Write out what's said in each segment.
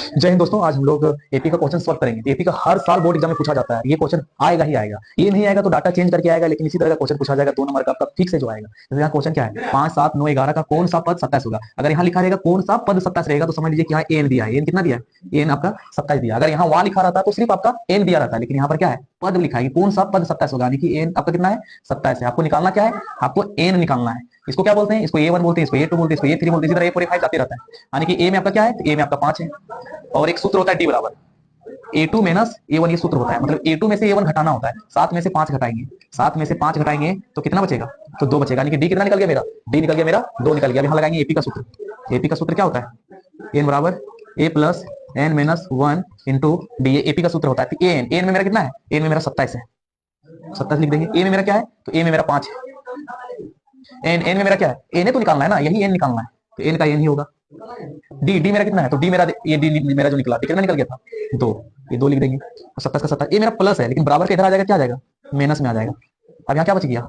जय हिंद दोस्तों। आज हम लोग एपी का क्वेश्चन सॉल्व करेंगे। एपी का हर साल बोर्ड एग्जाम में पूछा जाता है, ये क्वेश्चन आएगा ही आएगा। ये नहीं आएगा तो डाटा चेंज करके आएगा, लेकिन इसी तरह का क्वेश्चन पूछा जाएगा 2 नंबर का आपका फिक्स है जो आएगा। जैसे यहाँ क्वेश्चन क्या है, 5, 7, 9, 11 का कौन सा पद 27 होगा। अगर यहाँ लिखा रहेगा कौन सा पद 27 रहेगा तो समझ लीजिए कि यहाँ एन दिया है। एन कितना दिया है, एन आपका 27 दिया। अगर यहाँ वहां लिखा रहता तो सिर्फ आपका एन दिया रहता, लेकिन यहाँ पर क्या है, पद लिखा है। कौन सा पद 27 होगा, यानी कि एन आपका कितना है, 27 है। आपको निकालना क्या है, आपको एन निकालना है। इसको क्या बोलते हैं, इसको A1 बोलते हैं, इसको A2 बोलते हैं, इसको A3 बोलते हैं। इसी तरह A4 A5 जाते रहता है। यानी कि ए में आपका क्या है, ए में आपका 5 है। और एक सूत्र होता है डी बराबर A2 माइनस A1, ये सूत्र होता है। मतलब A2 में से A1 घटाना होता है। 7 में से 5 घटाएंगे, 7 में से 5 घटाएंगे तो कितना बचेगा, तो 2 बचेगा। यानी कि डी कितना निकल गया मेरा, डी निकल गया मेरा 2 निकल गया। अब यहाँ लगाएंगे एपी का सूत्र। एपी का सूत्र क्या होता है, एन बराबर a plus n minus 1 into d. AP का सूत्र होता है। तो एन में मेरा कितना है, एन में मेरा 27 है, 27 लिख देंगे। ए में मेरा क्या है, तो ए में मेरा 5 है। एन में मेरा क्या है, एन तो निकालना है ना, यही एन निकालना है, तो एन का एन ही होगा। डी मेरा कितना है, तो डी मेरा, ये डी मेरा जो निकला, कितना निकल गया था, 2। ये 2 लिख देंगे। 27 का 27, ये मेरा प्लस है, लेकिन बराबर के इधर आ जाएगा, क्या आ जाएगा, माइनस में आ जाएगा। अब यहाँ क्या बच गया,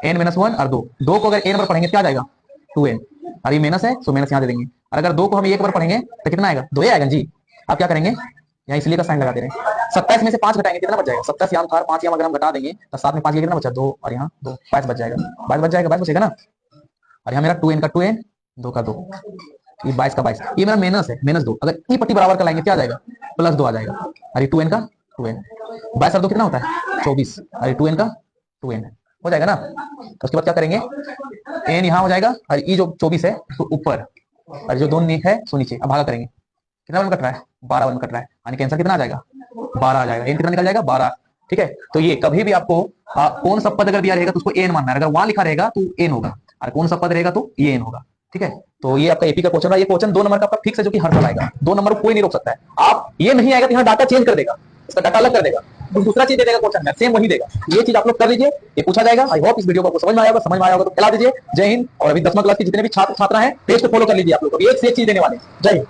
एन माइनस 1 और 2 को अगर एन पर पढ़ेंगे क्या आ जाएगा, 2n। अब ये माइनस है तो माइनस यहाँ दे देंगे। और अगर 2 को हम 1 पर पढ़ेंगे तो कितना आएगा, 2 आएगा जी। अब क्या करेंगे, यहाँ इसलिए का साइन लगा दे रहे हैं। 27 में से 5 घटाएंगे कितना बच जाएगा, 27 यहाँ था, 5 यहाँ अगर हम घटा देंगे तो 7 में 5 कितना बचा, 2, और यहाँ 2, 22 बच जाएगा। 22 बच जाएगा, 22 बचेगा ना। और यहाँ मेरा 2n का 2n, 2 का 2, ये 22 का 22। ये मेरा माइनस है, माइनस 2। अगर ई पट्टी बराबर कर लाएंगे क्या आ जाएगा, प्लस 2 आ जाएगा। अरे 2n का 2n, 22 और 2 कितना होता है, 24। अरे 2n का 2n हो जाएगा ना। तो उसके बाद क्या करेंगे, एन यहाँ हो जाएगा और ई जो 24 है तो ऊपर, और जो 2 है सो नीचे। अब भागा करेंगे, कितना वन कट रहा है, 12 वन कट रहा है। यानी कि आंसर कितना आ जाएगा, 12 आ जाएगा। एन कितना निकल जाएगा, 12। ठीक है, तो ये कभी भी आपको कौन सा पद अगर दिया रहेगा तो उसको एन मानना है। अगर वहां लिखा रहेगा तो एन होगा, और कौन सा पद रहेगा तो ये एन होगा। ठीक है, तो ये आपका एपी का क्वेश्चन है। ये क्वेश्चन 2 नंबर का आपका फिक्स है, जो कि हर साल आएगा। 2 नंबर को कोई नहीं रोक सकता है। आप ये नहीं आएगा तो यहाँ डाटा चेंज कर देगा, इसका डाटा अलग कर देगा, तो दूसरा चीज दे देगा क्वेश्चन में, सेम वही देगा। ये चीज आप लोग कर लीजिए, ये पूछा जाएगा। आई होप इस वीडियो को आपको समझ में आया होगा। समझ में आया होगा तो खिला दीजिए। जय हिंद। और अभी 10वीं क्लास के जितने भी छात्र छात्रा हैं पेज को फॉलो कर लीजिए। आप लोग एक से एक चीज देने वाले। जय हिंद।